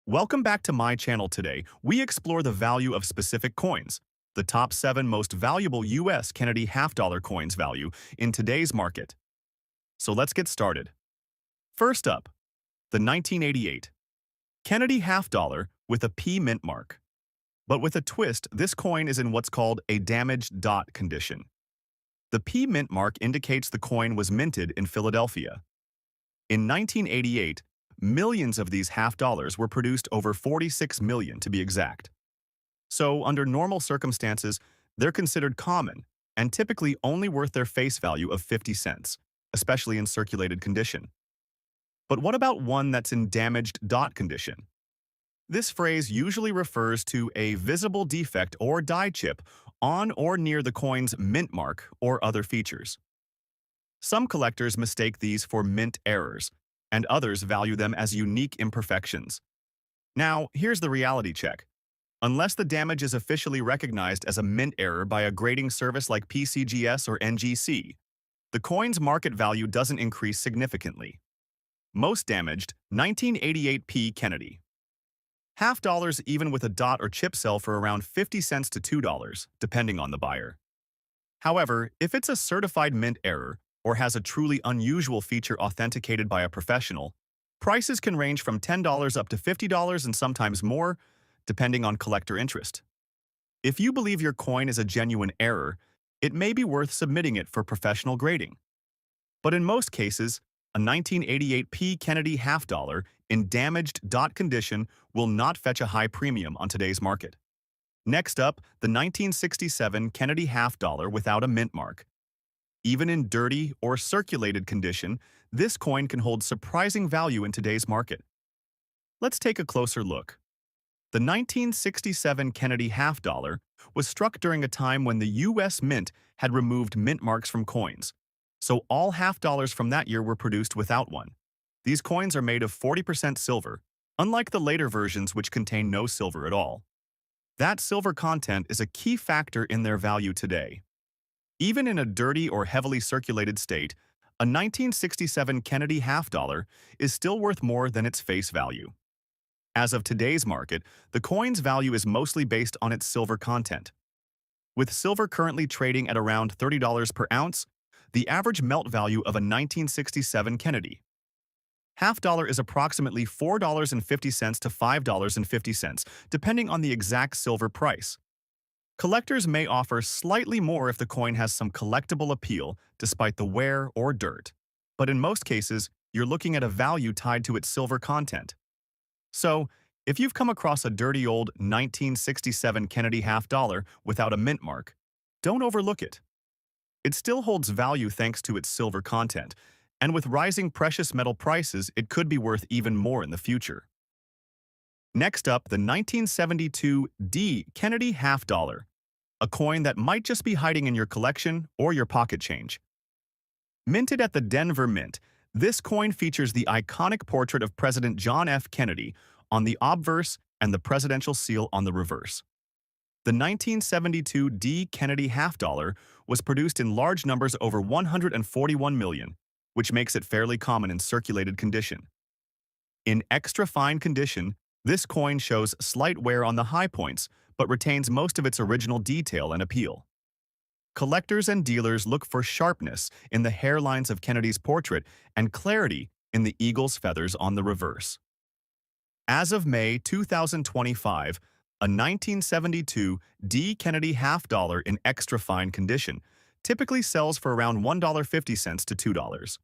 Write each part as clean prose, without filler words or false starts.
Welcome back to my channel today. We explore the value of specific coins, the top 7 most valuable US Kennedy half-dollar coins value in today's market. So let's get started. First up, the 1988 Kennedy half-dollar with a P mint mark. But with a twist, this coin is in what's called a damaged dot condition. The P mint mark indicates the coin was minted in Philadelphia. In 1988, millions of these half-dollars were produced, over 46 million to be exact. So, under normal circumstances, they're considered common and typically only worth their face value of 50 cents, especially in circulated condition. But what about one that's in damaged dot condition? This phrase usually refers to a visible defect or die chip on or near the coin's mint mark or other features. Some collectors mistake these for mint errors, and others value them as unique imperfections. Now, here's the reality check. Unless the damage is officially recognized as a mint error by a grading service like PCGS or NGC, the coin's market value doesn't increase significantly. Most damaged, 1988 P. Kennedy. Half-dollars even with a dot or chip sell for around 50 cents to $2, depending on the buyer. However, if it's a certified mint error, or has a truly unusual feature authenticated by a professional, prices can range from $10 up to $50 and sometimes more, depending on collector interest. If you believe your coin is a genuine error, it may be worth submitting it for professional grading. But in most cases, a 1988 P. Kennedy half-dollar in damaged dot condition will not fetch a high premium on today's market. Next up, the 1967 Kennedy half-dollar without a mint mark. Even in dirty or circulated condition, this coin can hold surprising value in today's market. Let's take a closer look. The 1967 Kennedy half-dollar was struck during a time when the U.S. Mint had removed mint marks from coins, so all half-dollars from that year were produced without one. These coins are made of 40% silver, unlike the later versions which contain no silver at all. That silver content is a key factor in their value today. Even in a dirty or heavily circulated state, a 1967 Kennedy half-dollar is still worth more than its face value. As of today's market, the coin's value is mostly based on its silver content. With silver currently trading at around $30 per ounce, the average melt value of a 1967 Kennedy half-dollar is approximately $4.50 to $5.50, depending on the exact silver price. Collectors may offer slightly more if the coin has some collectible appeal despite the wear or dirt, but in most cases, you're looking at a value tied to its silver content. So, if you've come across a dirty old 1967 Kennedy half-dollar without a mint mark, don't overlook it. It still holds value thanks to its silver content, and with rising precious metal prices, it could be worth even more in the future. Next up, the 1972 D. Kennedy half-dollar, a coin that might just be hiding in your collection or your pocket change. Minted at the Denver Mint, this coin features the iconic portrait of President John F. Kennedy on the obverse and the presidential seal on the reverse. The 1972 D. Kennedy half-dollar was produced in large numbers, over 141 million, which makes it fairly common in circulated condition. In extra fine condition, this coin shows slight wear on the high points, but retains most of its original detail and appeal. Collectors and dealers look for sharpness in the hairlines of Kennedy's portrait and clarity in the eagle's feathers on the reverse. As of May 2025, a 1972 D. Kennedy half-dollar in extra fine condition typically sells for around $1.50 to $2.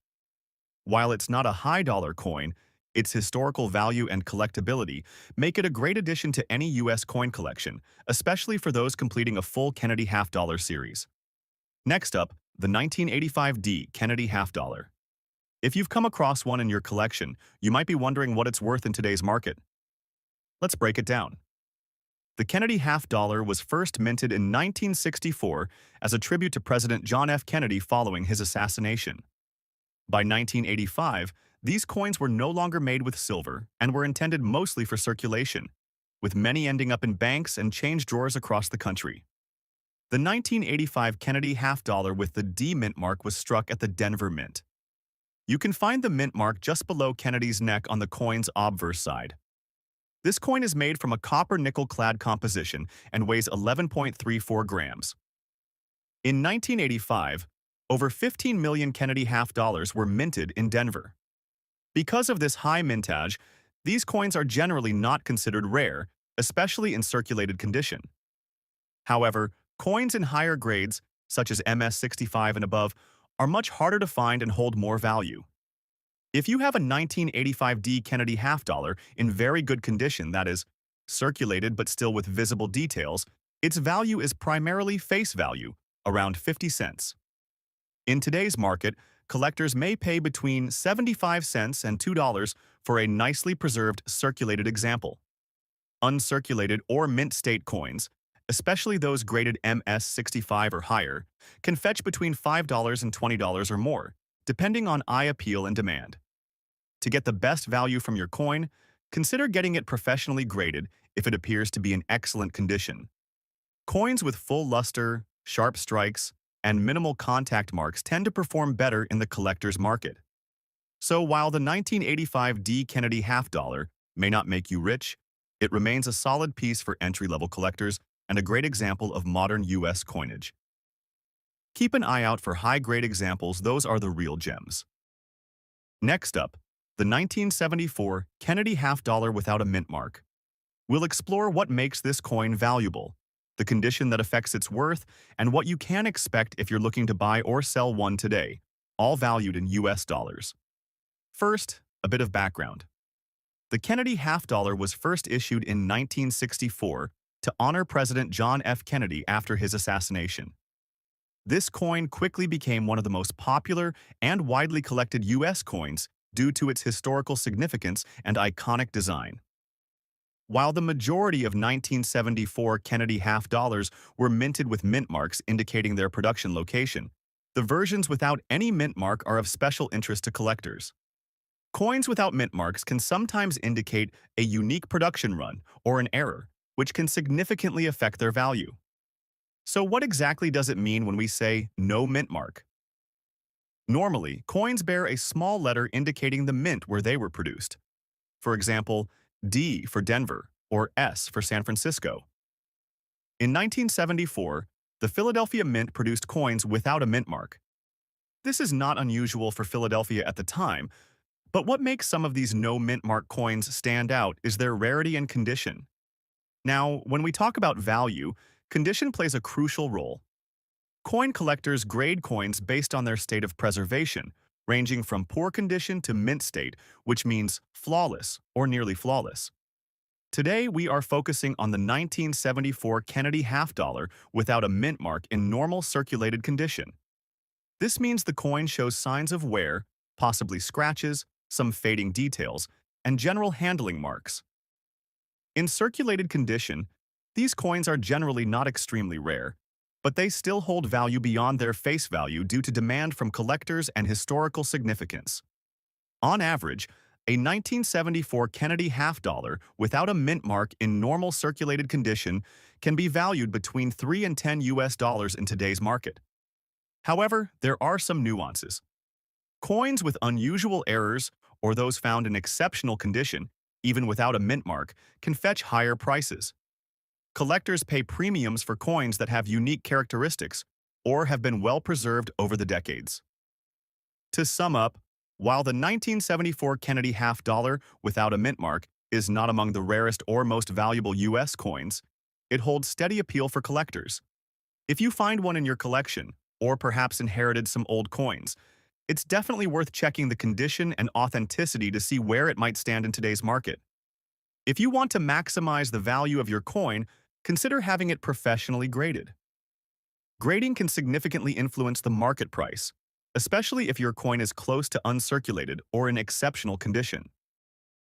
While it's not a high-dollar coin, its historical value and collectability make it a great addition to any U.S. coin collection, especially for those completing a full Kennedy half-dollar series. Next up, the 1985 D. Kennedy half-dollar. If you've come across one in your collection, you might be wondering what it's worth in today's market. Let's break it down. The Kennedy half-dollar was first minted in 1964 as a tribute to President John F. Kennedy following his assassination. By 1985, these coins were no longer made with silver and were intended mostly for circulation, with many ending up in banks and change drawers across the country. The 1985 Kennedy half-dollar with the D mint mark was struck at the Denver Mint. You can find the mint mark just below Kennedy's neck on the coin's obverse side. This coin is made from a copper-nickel-clad composition and weighs 11.34 grams. In 1985, over 15 million Kennedy half dollars were minted in Denver. Because of this high mintage, these coins are generally not considered rare, especially in circulated condition. However, coins in higher grades, such as MS-65 and above, are much harder to find and hold more value. If you have a 1985D Kennedy half dollar in very good condition, that is, circulated but still with visible details, its value is primarily face value, around 50 cents. In today's market, collectors may pay between 75 cents and $2 for a nicely preserved circulated example. Uncirculated or mint state coins, especially those graded MS-65 or higher, can fetch between $5 and $20 or more, depending on eye appeal and demand. To get the best value from your coin, consider getting it professionally graded if it appears to be in excellent condition. Coins with full luster, sharp strikes, and minimal contact marks tend to perform better in the collector's market. So while the 1985D Kennedy half dollar may not make you rich, it remains a solid piece for entry-level collectors and a great example of modern U.S. coinage. Keep an eye out for high-grade examples, those are the real gems. Next up, the 1974 Kennedy half dollar without a mint mark. We'll explore what makes this coin valuable, the condition that affects its worth, and what you can expect if you're looking to buy or sell one today, all valued in US dollars. First, a bit of background. The Kennedy half dollar was first issued in 1964 to honor President John F. Kennedy after his assassination. This coin quickly became one of the most popular and widely collected U.S. coins due to its historical significance and iconic design. While the majority of 1974 Kennedy half dollars were minted with mint marks indicating their production location, the versions without any mint mark are of special interest to collectors. Coins without mint marks can sometimes indicate a unique production run or an error, which can significantly affect their value. So what exactly does it mean when we say no mint mark? Normally, coins bear a small letter indicating the mint where they were produced. For example, D for Denver or S for San Francisco. In 1974, the Philadelphia Mint produced coins without a mint mark. This is not unusual for Philadelphia at the time, but what makes some of these no mint mark coins stand out is their rarity and condition. Now, when we talk about value, condition plays a crucial role. Coin collectors grade coins based on their state of preservation, ranging from poor condition to mint state, which means flawless or nearly flawless. Today, we are focusing on the 1974 Kennedy half dollar without a mint mark in normal circulated condition. This means the coin shows signs of wear, possibly scratches, some fading details, and general handling marks. In circulated condition, these coins are generally not extremely rare, but they still hold value beyond their face value due to demand from collectors and historical significance. On average, a 1974 Kennedy half dollar without a mint mark in normal circulated condition can be valued between $3 and $10 US in today's market. However, there are some nuances. Coins with unusual errors or those found in exceptional condition, even without a mint mark, can fetch higher prices. Collectors pay premiums for coins that have unique characteristics or have been well preserved over the decades. To sum up, while the 1974 Kennedy half dollar without a mint mark is not among the rarest or most valuable U.S. coins, it holds steady appeal for collectors. If you find one in your collection, or perhaps inherited some old coins, it's definitely worth checking the condition and authenticity to see where it might stand in today's market. If you want to maximize the value of your coin, consider having it professionally graded. Grading can significantly influence the market price, especially if your coin is close to uncirculated or in exceptional condition.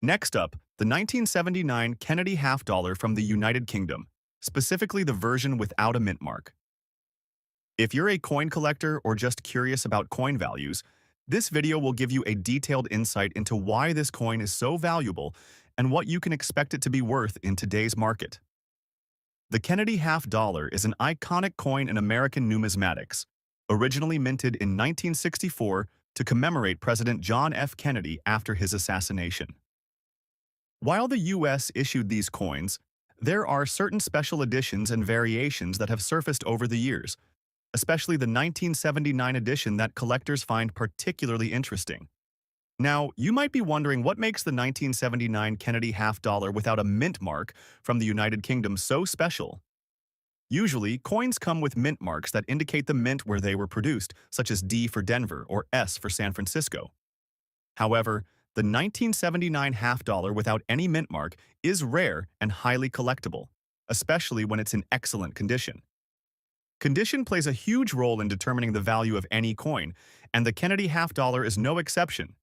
Next up, the 1979 Kennedy half dollar from the United Kingdom, specifically the version without a mint mark. If you're a coin collector or just curious about coin values, this video will give you a detailed insight into why this coin is so valuable and what you can expect it to be worth in today's market. The Kennedy half dollar is an iconic coin in American numismatics, originally minted in 1964 to commemorate President John F. Kennedy after his assassination. While the US issued these coins, there are certain special editions and variations that have surfaced over the years, especially the 1979 edition that collectors find particularly interesting. Now, you might be wondering what makes the 1979 Kennedy half dollar without a mint mark from the United Kingdom so special. Usually, coins come with mint marks that indicate the mint where they were produced, such as D for Denver or S for San Francisco. However, the 1979 half dollar without any mint mark is rare and highly collectible, especially when it's in excellent condition. Condition plays a huge role in determining the value of any coin, and the Kennedy half dollar is no exception.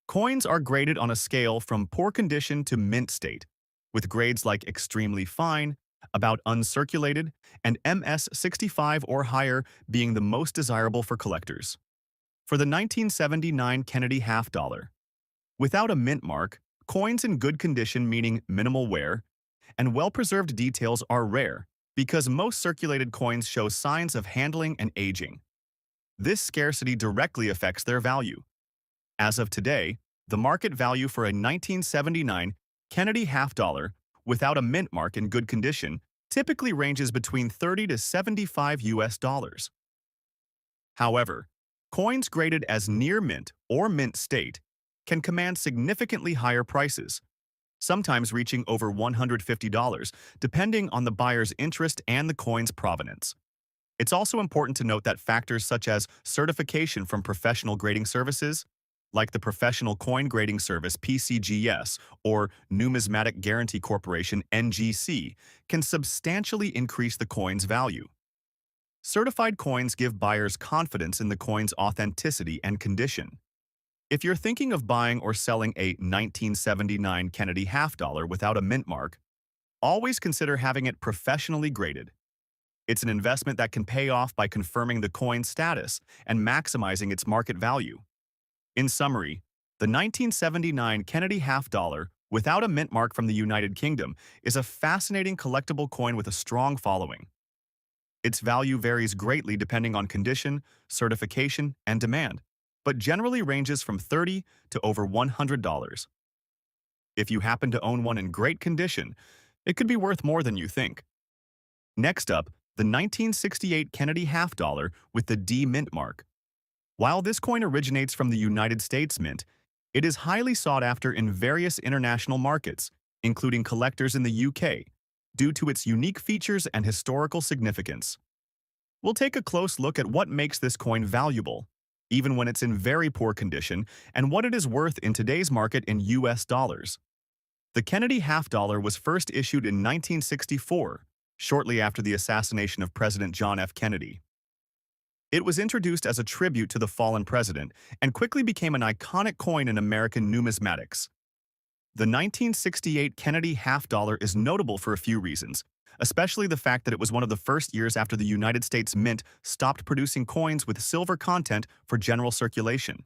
Coins are graded on a scale from poor condition to mint state, with grades like extremely fine, about uncirculated, and MS65 or higher being the most desirable for collectors. For the 1979 Kennedy half dollar, without a mint mark, coins in good condition meaning minimal wear, and well-preserved details are rare because most circulated coins show signs of handling and aging. This scarcity directly affects their value. As of today, the market value for a 1979 Kennedy half dollar without a mint mark in good condition typically ranges between 30 to 75 US dollars. However, coins graded as near mint or mint state can command significantly higher prices, sometimes reaching over $150, depending on the buyer's interest and the coin's provenance. It's also important to note that factors such as certification from professional grading services, like the Professional Coin Grading Service (PCGS) or Numismatic Guarantee Corporation (NGC), can substantially increase the coin's value. Certified coins give buyers confidence in the coin's authenticity and condition. If you're thinking of buying or selling a 1979 Kennedy half dollar without a mint mark, always consider having it professionally graded. It's an investment that can pay off by confirming the coin's status and maximizing its market value. In summary, the 1979 Kennedy half dollar without a mint mark from the United Kingdom is a fascinating collectible coin with a strong following. Its value varies greatly depending on condition, certification, and demand, but generally ranges from $30 to over $100. If you happen to own one in great condition, it could be worth more than you think. Next up, the 1968 Kennedy half dollar with the D mint mark. While this coin originates from the United States Mint, it is highly sought after in various international markets, including collectors in the UK, due to its unique features and historical significance. We'll take a close look at what makes this coin valuable, even when it's in very poor condition, and what it is worth in today's market in US dollars. The Kennedy half dollar was first issued in 1964, shortly after the assassination of President John F. Kennedy. It was introduced as a tribute to the fallen president and quickly became an iconic coin in American numismatics. The 1968 Kennedy half dollar is notable for a few reasons, especially the fact that it was one of the first years after the United States Mint stopped producing coins with silver content for general circulation.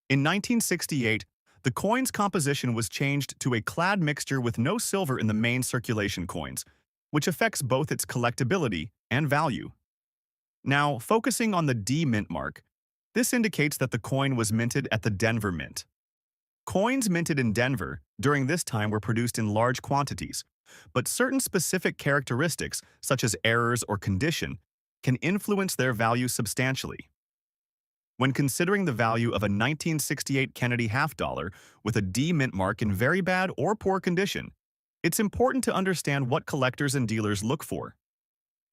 In 1968, the coin's composition was changed to a clad mixture with no silver in the main circulation coins, which affects both its collectability and value. Now, focusing on the D mint mark, this indicates that the coin was minted at the Denver Mint. Coins minted in Denver during this time were produced in large quantities, but certain specific characteristics, such as errors or condition, can influence their value substantially. When considering the value of a 1968 Kennedy half dollar with a D mint mark in very bad or poor condition, it's important to understand what collectors and dealers look for.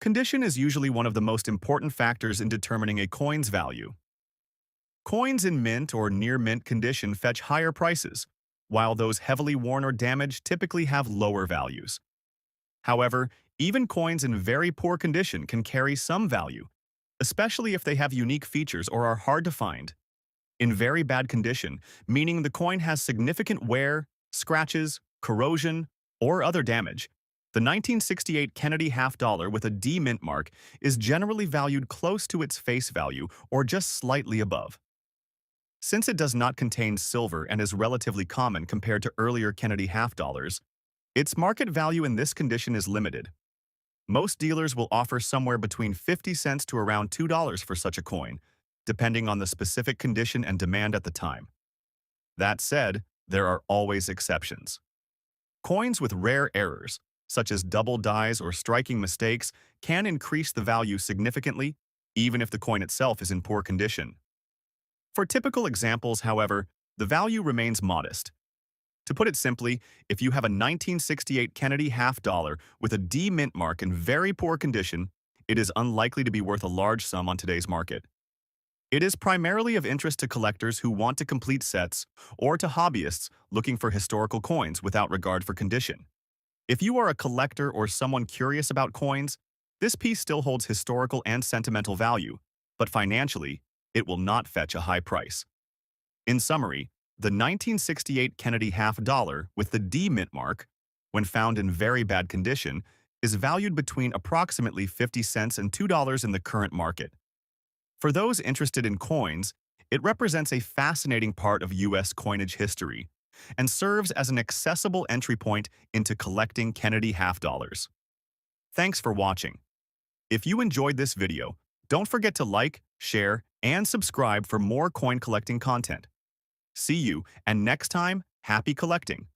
Condition is usually one of the most important factors in determining a coin's value. Coins in mint or near mint condition fetch higher prices, while those heavily worn or damaged typically have lower values. However, even coins in very poor condition can carry some value, especially if they have unique features or are hard to find. In very bad condition, meaning the coin has significant wear, scratches, corrosion, or other damage, the 1968 Kennedy half dollar with a D mint mark is generally valued close to its face value or just slightly above. Since it does not contain silver and is relatively common compared to earlier Kennedy half dollars, its market value in this condition is limited. Most dealers will offer somewhere between 50 cents to around $2 for such a coin, depending on the specific condition and demand at the time. That said, there are always exceptions. Coins with rare errors, such as double dies or striking mistakes, can increase the value significantly, even if the coin itself is in poor condition. For typical examples, however, the value remains modest. To put it simply, if you have a 1968 Kennedy half dollar with a D mint mark in very poor condition, it is unlikely to be worth a large sum on today's market. It is primarily of interest to collectors who want to complete sets or to hobbyists looking for historical coins without regard for condition. If you are a collector or someone curious about coins, this piece still holds historical and sentimental value, but financially, it will not fetch a high price. In summary, the 1968 Kennedy half dollar with the D mint mark, when found in very bad condition, is valued between approximately 50 cents and $2 in the current market. For those interested in coins, it represents a fascinating part of U.S. coinage history and serves as an accessible entry point into collecting Kennedy half dollars. Thanks for watching. If you enjoyed this video, don't forget to like, share, and subscribe for more coin collecting content. See you, and next time, happy collecting!